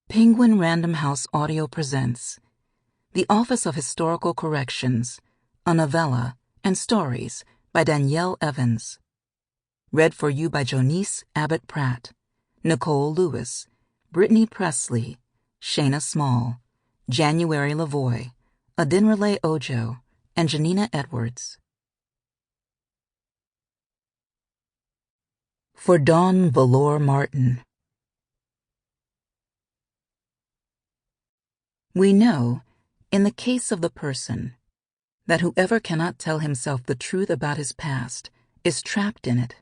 Penguin Random House Audio presents The Office of Historical Corrections, a Novella and Stories by Danielle Evans. Read for you by Joniece Abbott-Pratt, Nicole Lewis, Brittany Pressley, Shayna Small, January Lavoy, Adenrele Ojo, and Janina Edwards. For Dawn Valor Martin. We know, in the case of the person, that whoever cannot tell himself the truth about his past is trapped in it,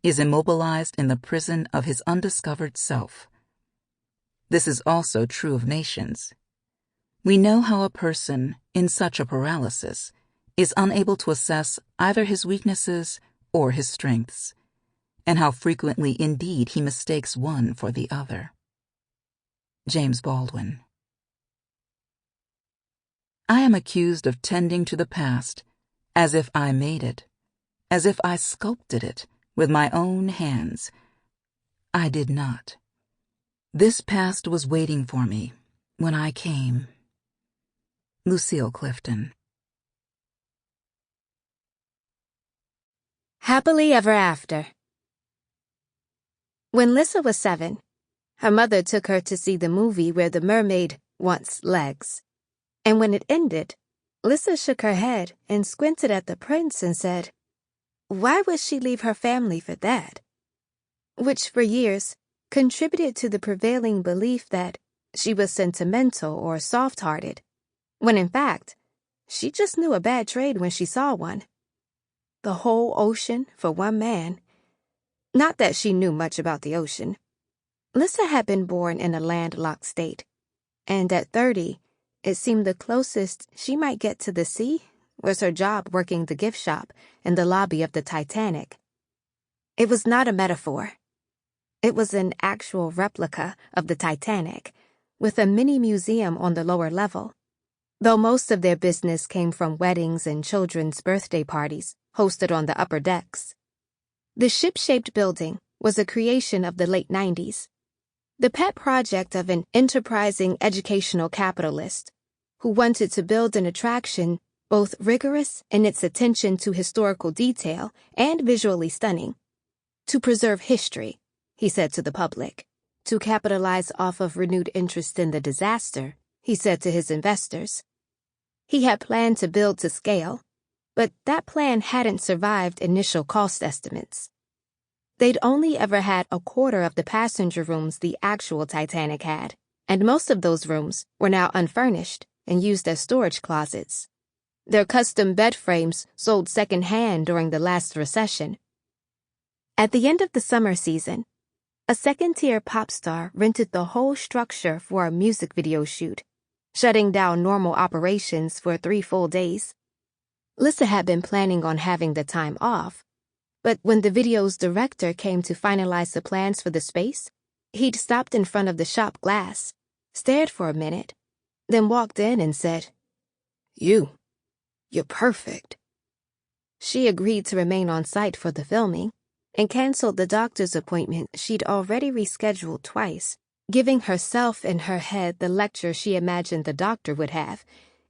is immobilized in the prison of his undiscovered self. This is also true of nations. We know how a person, in such a paralysis, is unable to assess either his weaknesses or his strengths, and how frequently indeed he mistakes one for the other. James Baldwin. I am accused of tending to the past as if I made it, as if I sculpted it with my own hands. I did not. This past was waiting for me when I came. Lucille Clifton. Happily Ever After. When Lissa was 7, her mother took her to see the movie where the mermaid wants legs. And when it ended, Lissa shook her head and squinted at the prince and said, "Why would she leave her family for that?" Which for years contributed to the prevailing belief that she was sentimental or soft-hearted, when in fact, she just knew a bad trade when she saw one. The whole ocean for one man. Not that she knew much about the ocean. Lissa had been born in a landlocked state, and at 30, it seemed the closest she might get to the sea was her job working the gift shop in the lobby of the Titanic. It was not a metaphor. It was an actual replica of the Titanic, with a mini museum on the lower level, though most of their business came from weddings and children's birthday parties hosted on the upper decks. The ship-shaped building was a creation of the late 90s, the pet project of an enterprising educational capitalist who wanted to build an attraction both rigorous in its attention to historical detail and visually stunning. To preserve history, he said to the public. To capitalize off of renewed interest in the disaster, he said to his investors. He had planned to build to scale, but that plan hadn't survived initial cost estimates. They'd only ever had a quarter of the passenger rooms the actual Titanic had, and most of those rooms were now unfurnished and used as storage closets. Their custom bed frames sold second-hand during the last recession. At the end of the summer season, a second-tier pop star rented the whole structure for a music video shoot, shutting down normal operations for 3 full days. Lissa had been planning on having the time off, but when the video's director came to finalize the plans for the space, he'd stopped in front of the shop glass, stared for a minute, then walked in and said, You're perfect." She agreed to remain on site for the filming and canceled the doctor's appointment she'd already rescheduled twice, giving herself in her head the lecture she imagined the doctor would have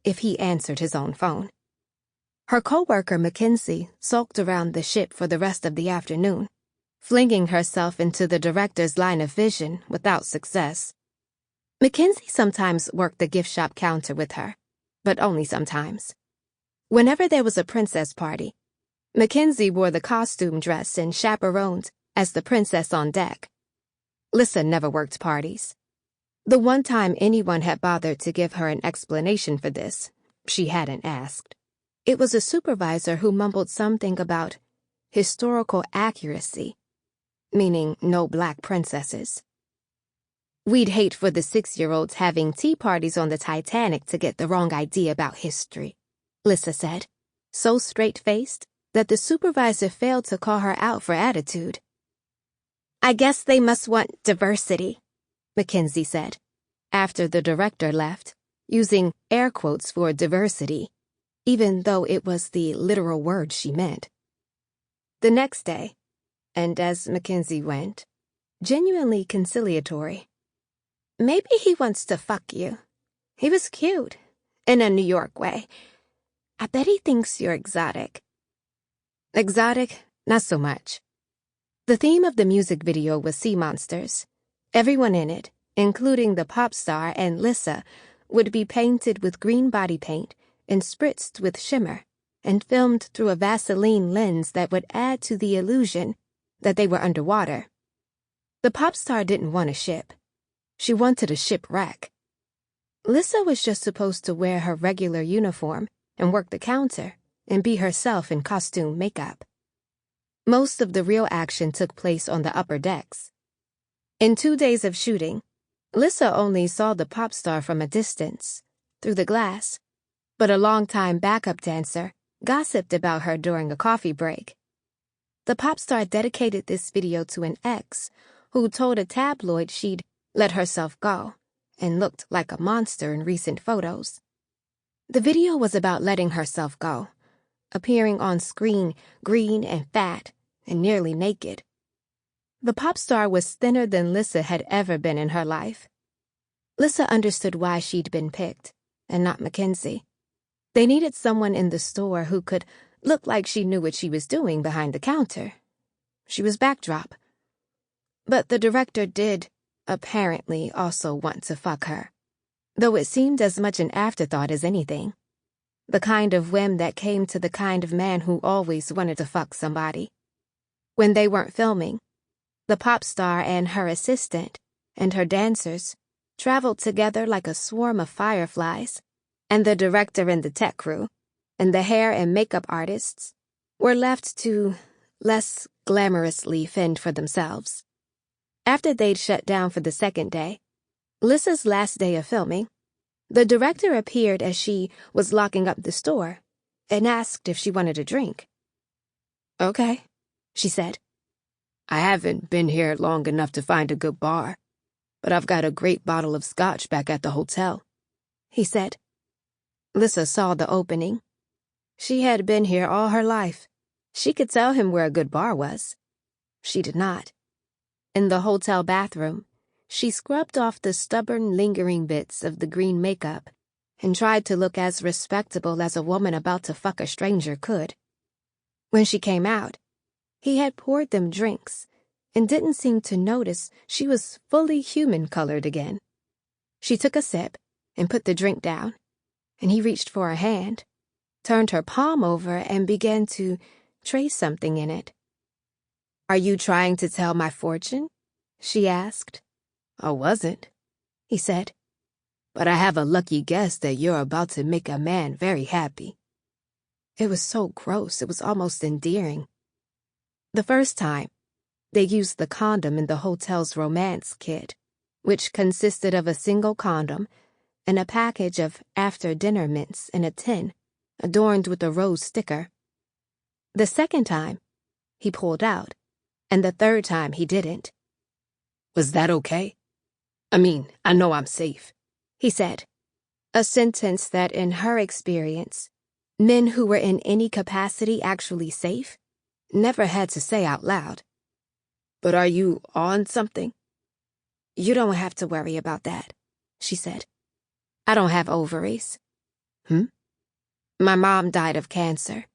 if he answered his own phone. Her co-worker Mackenzie sulked around the ship for the rest of the afternoon, flinging herself into the director's line of vision without success. Mackenzie sometimes worked the gift shop counter with her, but only sometimes. Whenever there was a princess party, Mackenzie wore the costume dress and chaperoned as the princess on deck. Lissa never worked parties. The one time anyone had bothered to give her an explanation for this, she hadn't asked. It was a supervisor who mumbled something about historical accuracy, meaning no black princesses. "We'd hate for the 6-year-olds having tea parties on the Titanic to get the wrong idea about history," Lissa said, so straight-faced that the supervisor failed to call her out for attitude. "I guess they must want diversity," Mackenzie said, after the director left, using air quotes for diversity, even though it was the literal word she meant. The next day, and as Mackenzie went, genuinely conciliatory, Maybe he wants to fuck you. He was cute, in a New York way. I bet he thinks you're exotic. Exotic? Not so much. The theme of the music video was sea monsters. Everyone in it, including the pop star and Lissa, would be painted with green body paint and spritzed with shimmer, and filmed through a Vaseline lens that would add to the illusion that they were underwater. The pop star didn't want a ship. She wanted a shipwreck. Lissa was just supposed to wear her regular uniform and work the counter and be herself in costume makeup. Most of the real action took place on the upper decks. In 2 days of shooting, Lissa only saw the pop star from a distance, through the glass, but a longtime backup dancer gossiped about her during a coffee break. The pop star dedicated this video to an ex who told a tabloid she'd let herself go and looked like a monster in recent photos. The video was about letting herself go, appearing on screen green and fat and nearly naked. The pop star was thinner than Lissa had ever been in her life. Lissa understood why she'd been picked, and not Mackenzie. They needed someone in the store who could look like she knew what she was doing behind the counter. She was backdrop. But the director did, apparently, also want to fuck her, though it seemed as much an afterthought as anything. The kind of whim that came to the kind of man who always wanted to fuck somebody. When they weren't filming, the pop star and her assistant and her dancers traveled together like a swarm of fireflies, and the director and the tech crew, and the hair and makeup artists, were left to less glamorously fend for themselves. After they'd shut down for the second day, Lissa's last day of filming, the director appeared as she was locking up the store and asked if she wanted a drink. "Okay," she said. "I haven't been here long enough to find a good bar, but I've got a great bottle of scotch back at the hotel," he said. Lissa saw the opening. She had been here all her life. She could tell him where a good bar was. She did not. In the hotel bathroom, she scrubbed off the stubborn, lingering bits of the green makeup and tried to look as respectable as a woman about to fuck a stranger could. When she came out, he had poured them drinks and didn't seem to notice she was fully human-colored again. She took a sip and put the drink down, and he reached for her hand, turned her palm over, and began to trace something in it. "Are you trying to tell my fortune?" she asked. "I wasn't," he said. "But I have a lucky guess that you're about to make a man very happy." It was so gross, it was almost endearing. The first time, they used the condom in the hotel's romance kit, which consisted of a single condom and a package of after-dinner mints in a tin, adorned with a rose sticker. The second time, he pulled out, and the third time he didn't. "Was that okay? I mean, I know I'm safe," he said, a sentence that, in her experience, men who were in any capacity actually safe never had to say out loud. "But are you on something?" "You don't have to worry about that," she said. "I don't have ovaries." My mom died of cancer,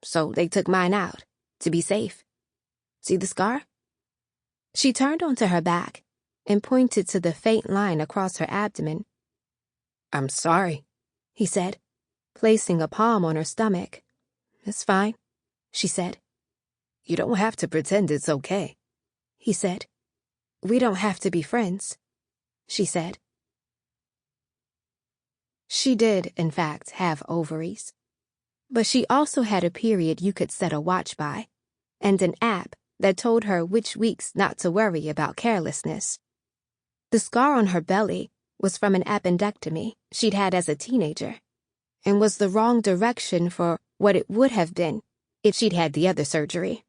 so they took mine out, to be safe. See the scar?" She turned onto her back and pointed to the faint line across her abdomen. "I'm sorry," he said, placing a palm on her stomach. "It's fine," she said. "You don't have to pretend it's okay," he said. "We don't have to be friends," she said. She did, in fact, have ovaries. But she also had a period you could set a watch by, and an app that told her which weeks not to worry about carelessness. The scar on her belly was from an appendectomy she'd had as a teenager, and was the wrong direction for what it would have been if she'd had the other surgery.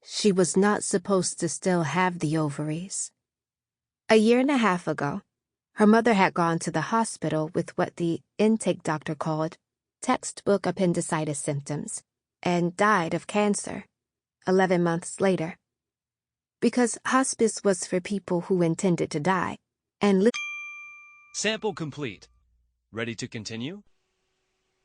She was not supposed to still have the ovaries. A year and a half ago, her mother had gone to the hospital with what the intake doctor called textbook appendicitis symptoms and died of cancer 11 months later. Because hospice was for people who intended to die, and Sample complete. Ready to continue?